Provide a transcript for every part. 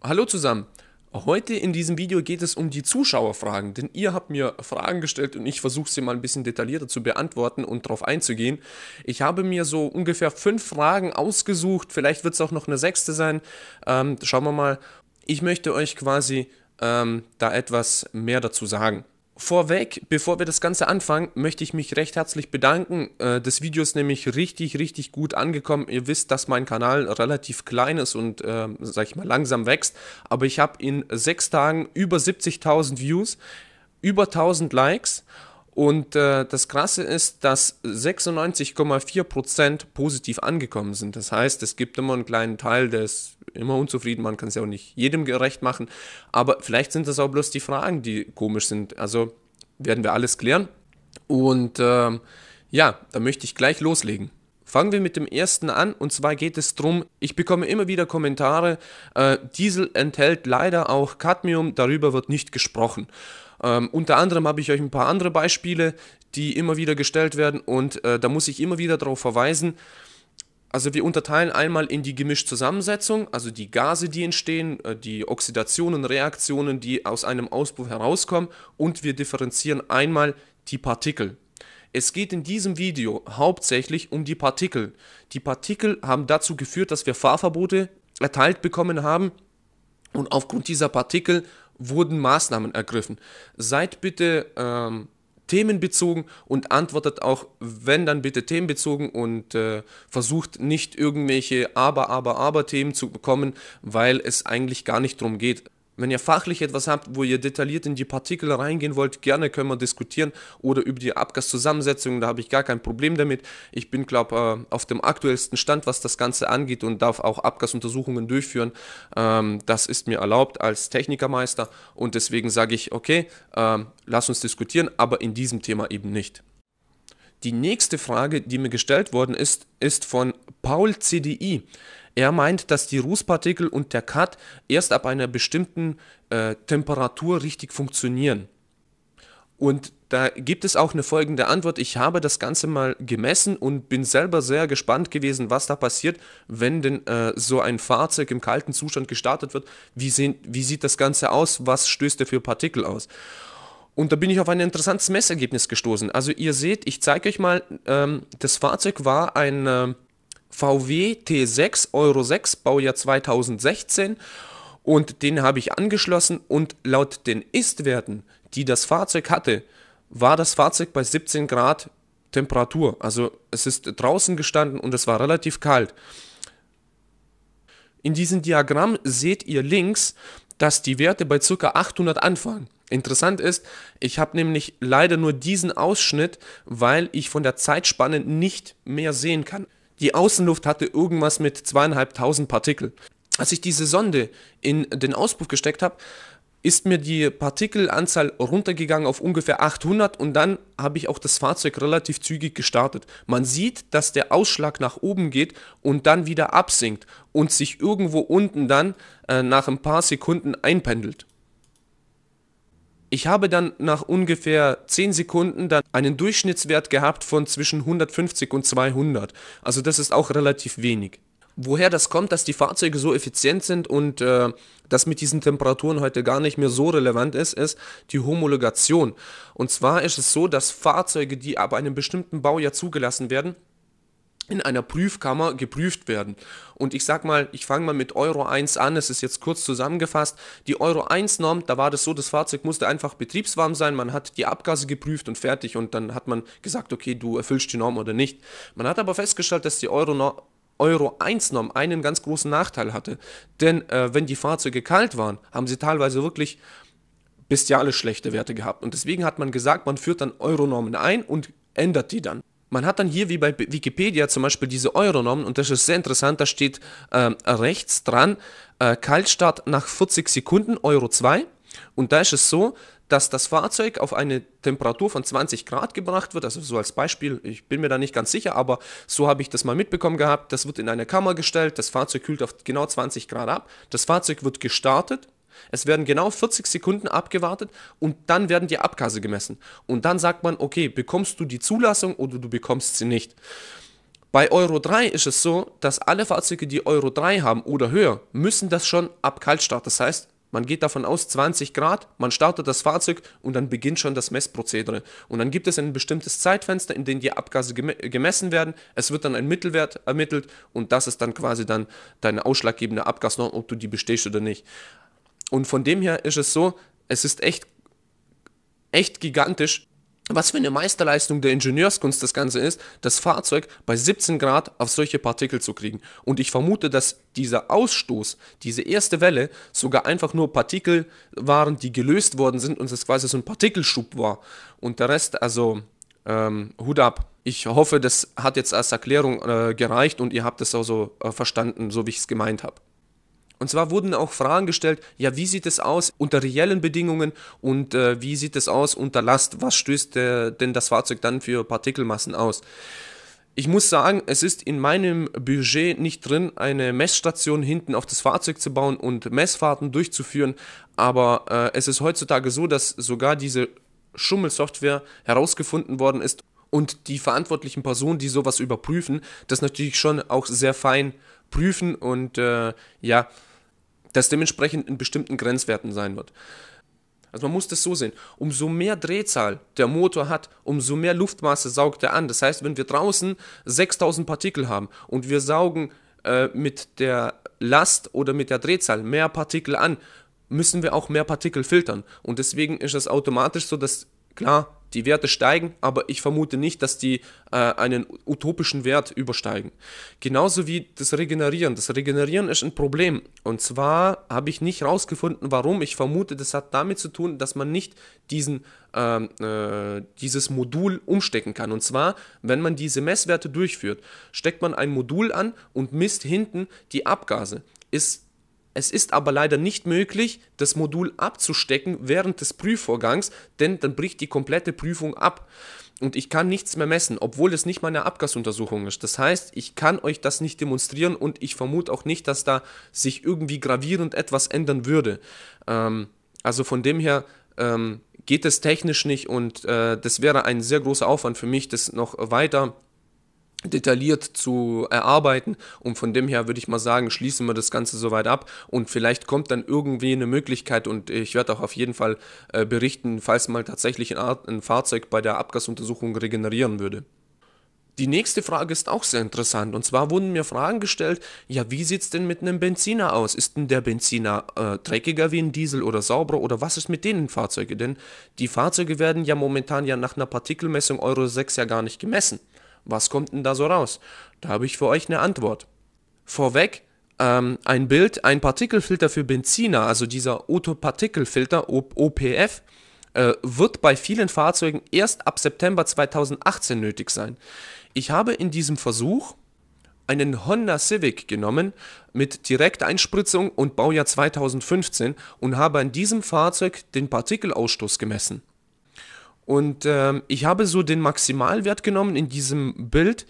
Hallo zusammen. Heute in diesem Video geht es um die Zuschauerfragen, denn ihr habt mir Fragen gestellt und ich versuche sie mal ein bisschen detaillierter zu beantworten und darauf einzugehen. Ich habe mir so ungefähr 5 Fragen ausgesucht, vielleicht wird es auch noch eine sechste sein. Schauen wir mal. Ich möchte euch quasi da etwas mehr dazu sagen. Vorweg, bevor wir das Ganze anfangen, möchte ich mich recht herzlich bedanken. Das Video ist nämlich richtig gut angekommen. Ihr wisst, dass mein Kanal relativ klein ist und, sag ich mal, langsam wächst. Aber ich habe in 6 Tagen über 70.000 Views, über 1000 Likes. Und das Krasse ist, dass 96,4% positiv angekommen sind. Das heißt, es gibt immer einen kleinen Teil, der ist immer unzufrieden. Man kann es ja auch nicht jedem gerecht machen. Aber vielleicht sind das auch bloß die Fragen, die komisch sind. Also werden wir alles klären. Und ja, da möchte ich gleich loslegen. Fangen wir mit dem ersten an, und zwar geht es darum, ich bekomme immer wieder Kommentare, Diesel enthält leider auch Cadmium, darüber wird nicht gesprochen. Unter anderem habe ich euch ein paar andere Beispiele, die immer wieder gestellt werden, und da muss ich immer wieder darauf verweisen. Also wir unterteilen einmal in die Gemischzusammensetzung, also die Gase, die entstehen, die Oxidationen, Reaktionen, die aus einem Auspuff herauskommen, und wir differenzieren einmal die Partikel. Es geht in diesem Video hauptsächlich um die Partikel. Die Partikel haben dazu geführt, dass wir Fahrverbote erteilt bekommen haben, und aufgrund dieser Partikel wurden Maßnahmen ergriffen. Seid bitte themenbezogen und antwortet auch, wenn dann bitte themenbezogen, und versucht nicht irgendwelche Aber-Themen zu bekommen, weil es eigentlich gar nicht darum geht. Wenn ihr fachlich etwas habt, wo ihr detailliert in die Partikel reingehen wollt, gerne können wir diskutieren, oder über die Abgaszusammensetzung, da habe ich gar kein Problem damit. Ich bin, glaube ich, auf dem aktuellsten Stand, was das Ganze angeht, und darf auch Abgasuntersuchungen durchführen. Das ist mir erlaubt als Technikermeister, und deswegen sage ich, okay, lass uns diskutieren, aber in diesem Thema eben nicht. Die nächste Frage, die mir gestellt worden ist von Paul CDI. Er meint, dass die Rußpartikel und der Cut erst ab einer bestimmten Temperatur richtig funktionieren. Und da gibt es auch eine folgende Antwort. Ich habe das Ganze mal gemessen und bin selber sehr gespannt gewesen, was da passiert, wenn denn so ein Fahrzeug im kalten Zustand gestartet wird. Wie sieht das Ganze aus? Was stößt er für Partikel aus? Und da bin ich auf ein interessantes Messergebnis gestoßen. Also ihr seht, ich zeige euch mal, das Fahrzeug war ein VW T6 Euro 6, Baujahr 2016, und den habe ich angeschlossen, und laut den Istwerten, die das Fahrzeug hatte, war das Fahrzeug bei 17 Grad Temperatur. Also es ist draußen gestanden und es war relativ kalt. In diesem Diagramm seht ihr links, dass die Werte bei ca. 800 anfangen. Interessant ist, ich habe nämlich leider nur diesen Ausschnitt, weil ich von der Zeitspanne nicht mehr sehen kann. Die Außenluft hatte irgendwas mit 2500 Partikel. Als ich diese Sonde in den Auspuff gesteckt habe, ist mir die Partikelanzahl runtergegangen auf ungefähr 800, und dann habe ich auch das Fahrzeug relativ zügig gestartet. Man sieht, dass der Ausschlag nach oben geht und dann wieder absinkt und sich irgendwo unten dann nach ein paar Sekunden einpendelt. Ich habe dann nach ungefähr 10 Sekunden dann einen Durchschnittswert gehabt von zwischen 150 und 200. Also das ist auch relativ wenig. Woher das kommt, dass die Fahrzeuge so effizient sind und das mit diesen Temperaturen heute gar nicht mehr so relevant ist die Homologation. Und zwar ist es so, dass Fahrzeuge, die ab einem bestimmten Baujahr zugelassen werden, in einer Prüfkammer geprüft werden. Und ich sag mal, ich fange mal mit Euro 1 an, es ist jetzt kurz zusammengefasst. Die Euro 1 Norm, da war das so, das Fahrzeug musste einfach betriebswarm sein, man hat die Abgase geprüft und fertig, und dann hat man gesagt, okay, du erfüllst die Norm oder nicht. Man hat aber festgestellt, dass die Euro 1 Norm einen ganz großen Nachteil hatte. Denn wenn die Fahrzeuge kalt waren, haben sie teilweise wirklich bestialisch schlechte Werte gehabt. Und deswegen hat man gesagt, man führt dann Euronormen ein und ändert die dann. Man hat dann hier, wie bei Wikipedia zum Beispiel, diese Euronormen, und das ist sehr interessant, da steht rechts dran, Kaltstart nach 40 Sekunden, Euro 2. Und da ist es so, dass das Fahrzeug auf eine Temperatur von 20 Grad gebracht wird, also so als Beispiel, ich bin mir da nicht ganz sicher, aber so habe ich das mal mitbekommen gehabt. Das wird in eine Kammer gestellt, das Fahrzeug kühlt auf genau 20 Grad ab, das Fahrzeug wird gestartet, es werden genau 40 Sekunden abgewartet, und dann werden die Abgase gemessen. Und dann sagt man, okay, bekommst du die Zulassung oder du bekommst sie nicht. Bei Euro 3 ist es so, dass alle Fahrzeuge, die Euro 3 haben oder höher, müssen das schon ab Kaltstart. Das heißt, man geht davon aus, 20 Grad, man startet das Fahrzeug und dann beginnt schon das Messprozedere. Und dann gibt es ein bestimmtes Zeitfenster, in dem die Abgase gemessen werden. Es wird dann ein Mittelwert ermittelt und das ist dann quasi dann deine ausschlaggebende Abgasnorm, ob du die bestehst oder nicht. Und von dem her ist es so, es ist echt gigantisch, was für eine Meisterleistung der Ingenieurskunst das Ganze ist, das Fahrzeug bei 17 Grad auf solche Partikel zu kriegen. Und ich vermute, dass dieser Ausstoß, diese erste Welle, sogar einfach nur Partikel waren, die gelöst worden sind und es quasi so ein Partikelschub war. Und der Rest, also Hut ab. Ich hoffe, das hat jetzt als Erklärung gereicht und ihr habt es auch so verstanden, so wie ich es gemeint habe. Und zwar wurden auch Fragen gestellt, ja, wie sieht es aus unter reellen Bedingungen und wie sieht es aus unter Last? Was stößt denn das Fahrzeug dann für Partikelmassen aus? Ich muss sagen, es ist in meinem Budget nicht drin, eine Messstation hinten auf das Fahrzeug zu bauen und Messfahrten durchzuführen, aber es ist heutzutage so, dass sogar diese Schummelsoftware herausgefunden worden ist und die verantwortlichen Personen, die sowas überprüfen, das natürlich schon auch sehr fein prüfen und ja, das dementsprechend in bestimmten Grenzwerten sein wird. Also man muss das so sehen, umso mehr Drehzahl der Motor hat, umso mehr Luftmasse saugt er an. Das heißt, wenn wir draußen 6000 Partikel haben und wir saugen mit der Last oder mit der Drehzahl mehr Partikel an, müssen wir auch mehr Partikel filtern. Und deswegen ist es automatisch so, dass, klar, die Werte steigen, aber ich vermute nicht, dass die einen utopischen Wert übersteigen. Genauso wie das Regenerieren. Das Regenerieren ist ein Problem. Und zwar habe ich nicht herausgefunden, warum. Ich vermute, das hat damit zu tun, dass man nicht dieses Modul umstecken kann. Und zwar, wenn man diese Messwerte durchführt, steckt man ein Modul an und misst hinten die Abgase. Es ist aber leider nicht möglich, das Modul abzustecken während des Prüfvorgangs, denn dann bricht die komplette Prüfung ab. Und ich kann nichts mehr messen, obwohl es nicht meine Abgasuntersuchung ist. Das heißt, ich kann euch das nicht demonstrieren und ich vermute auch nicht, dass da sich irgendwie gravierend etwas ändern würde. Also von dem her geht es technisch nicht und das wäre ein sehr großer Aufwand für mich, das noch weiter detailliert zu erarbeiten und von dem her würde ich mal sagen, schließen wir das Ganze soweit ab und vielleicht kommt dann irgendwie eine Möglichkeit und ich werde auch auf jeden Fall berichten, falls mal tatsächlich ein Fahrzeug bei der Abgasuntersuchung regenerieren würde. Die nächste Frage ist auch sehr interessant und zwar wurden mir Fragen gestellt, ja, wie sieht es denn mit einem Benziner aus? Ist denn der Benziner dreckiger wie ein Diesel oder sauberer oder was ist mit denen Fahrzeugen? Denn die Fahrzeuge werden ja momentan ja nach einer Partikelmessung Euro 6 ja gar nicht gemessen. Was kommt denn da so raus? Da habe ich für euch eine Antwort. Vorweg, ein Bild, ein Partikelfilter für Benziner, also dieser Otto-Partikelfilter, OPF, wird bei vielen Fahrzeugen erst ab September 2018 nötig sein. Ich habe in diesem Versuch einen Honda Civic genommen mit Direkteinspritzung und Baujahr 2015 und habe an diesem Fahrzeug den Partikelausstoß gemessen. Und ich habe so den Maximalwert genommen in diesem Bild,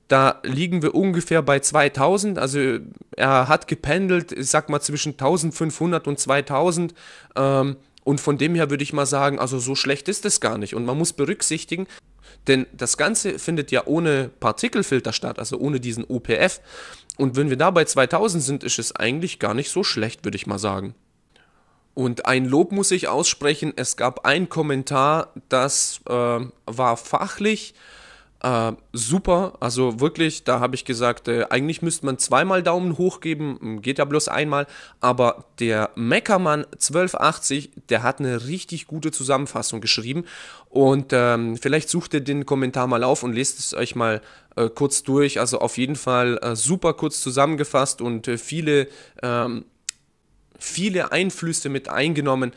da liegen wir ungefähr bei 2000, also er hat gependelt, ich sag mal zwischen 1500 und 2000 und von dem her würde ich mal sagen, also so schlecht ist es gar nicht und man muss berücksichtigen, denn das Ganze findet ja ohne Partikelfilter statt, also ohne diesen OPF und wenn wir da bei 2000 sind, ist es eigentlich gar nicht so schlecht, würde ich mal sagen. Und ein Lob muss ich aussprechen, es gab einen Kommentar, das war fachlich super, also wirklich, da habe ich gesagt, eigentlich müsste man zweimal Daumen hoch geben, geht ja bloß einmal, aber der Meckermann 1280, der hat eine richtig gute Zusammenfassung geschrieben und vielleicht sucht ihr den Kommentar mal auf und lest es euch mal kurz durch, also auf jeden Fall super kurz zusammengefasst und viele Einflüsse mit eingenommen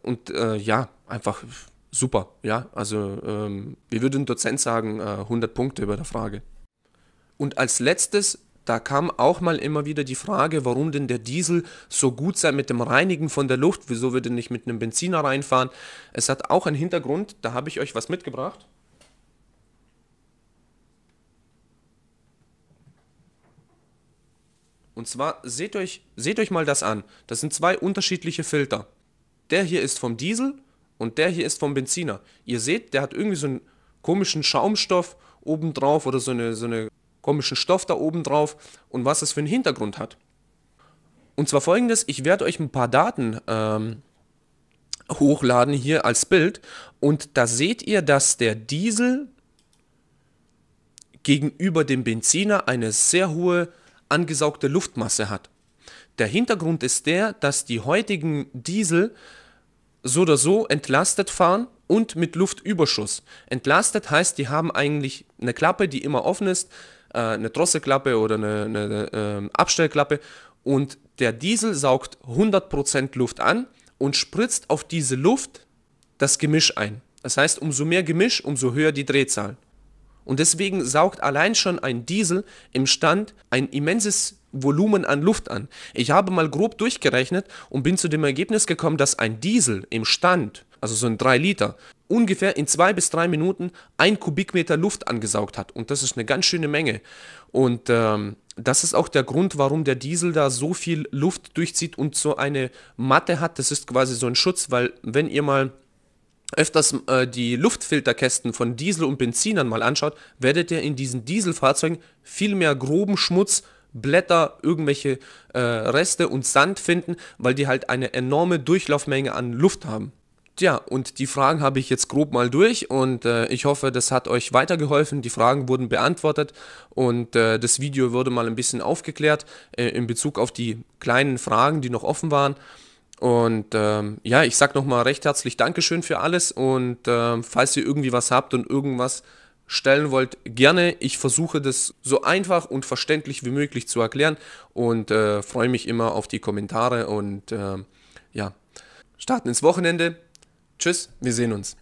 und ja, einfach super, ja, also wie würde ein Dozent sagen, 100 Punkte bei der Frage. Und als letztes, da kam auch mal immer wieder die Frage, warum denn der Diesel so gut sei mit dem Reinigen von der Luft, wieso wir denn nicht mit einem Benziner reinfahren. Es hat auch einen Hintergrund, da habe ich euch was mitgebracht. Und zwar, seht euch mal das an. Das sind zwei unterschiedliche Filter. Der hier ist vom Diesel und der hier ist vom Benziner. Ihr seht, der hat irgendwie so einen komischen Schaumstoff obendrauf oder so eine komischen Stoff da oben drauf und was es für einen Hintergrund hat. Und zwar folgendes: Ich werde euch ein paar Daten hochladen hier als Bild und da seht ihr, dass der Diesel gegenüber dem Benziner eine sehr hohe angesaugte Luftmasse hat. Der Hintergrund ist der, dass die heutigen Diesel so oder so entlastet fahren und mit Luftüberschuss. Entlastet heißt, die haben eigentlich eine Klappe, die immer offen ist, eine Drosselklappe oder eine Abstellklappe, und der Diesel saugt 100% Luft an und spritzt auf diese Luft das Gemisch ein. Das heißt, umso mehr Gemisch, umso höher die Drehzahl. Und deswegen saugt allein schon ein Diesel im Stand ein immenses Volumen an Luft an. Ich habe mal grob durchgerechnet und bin zu dem Ergebnis gekommen, dass ein Diesel im Stand, also so ein 3 Liter, ungefähr in 2 bis 3 Minuten 1 Kubikmeter Luft angesaugt hat. Und das ist eine ganz schöne Menge. Und das ist auch der Grund, warum der Diesel da so viel Luft durchzieht und so eine Matte hat. Das ist quasi so ein Schutz, weil wenn ihr mal öfters die Luftfilterkästen von Diesel und Benzinern mal anschaut, werdet ihr in diesen Dieselfahrzeugen viel mehr groben Schmutz, Blätter, irgendwelche Reste und Sand finden, weil die halt eine enorme Durchlaufmenge an Luft haben. Tja, und die Fragen habe ich jetzt grob mal durch und ich hoffe, das hat euch weitergeholfen. Die Fragen wurden beantwortet und das Video wurde mal ein bisschen aufgeklärt in Bezug auf die kleinen Fragen, die noch offen waren. Und ja, ich sage nochmal recht herzlich Dankeschön für alles und falls ihr irgendwie was habt und irgendwas stellen wollt, gerne. Ich versuche das so einfach und verständlich wie möglich zu erklären und freue mich immer auf die Kommentare und ja, starten ins Wochenende. Tschüss, wir sehen uns.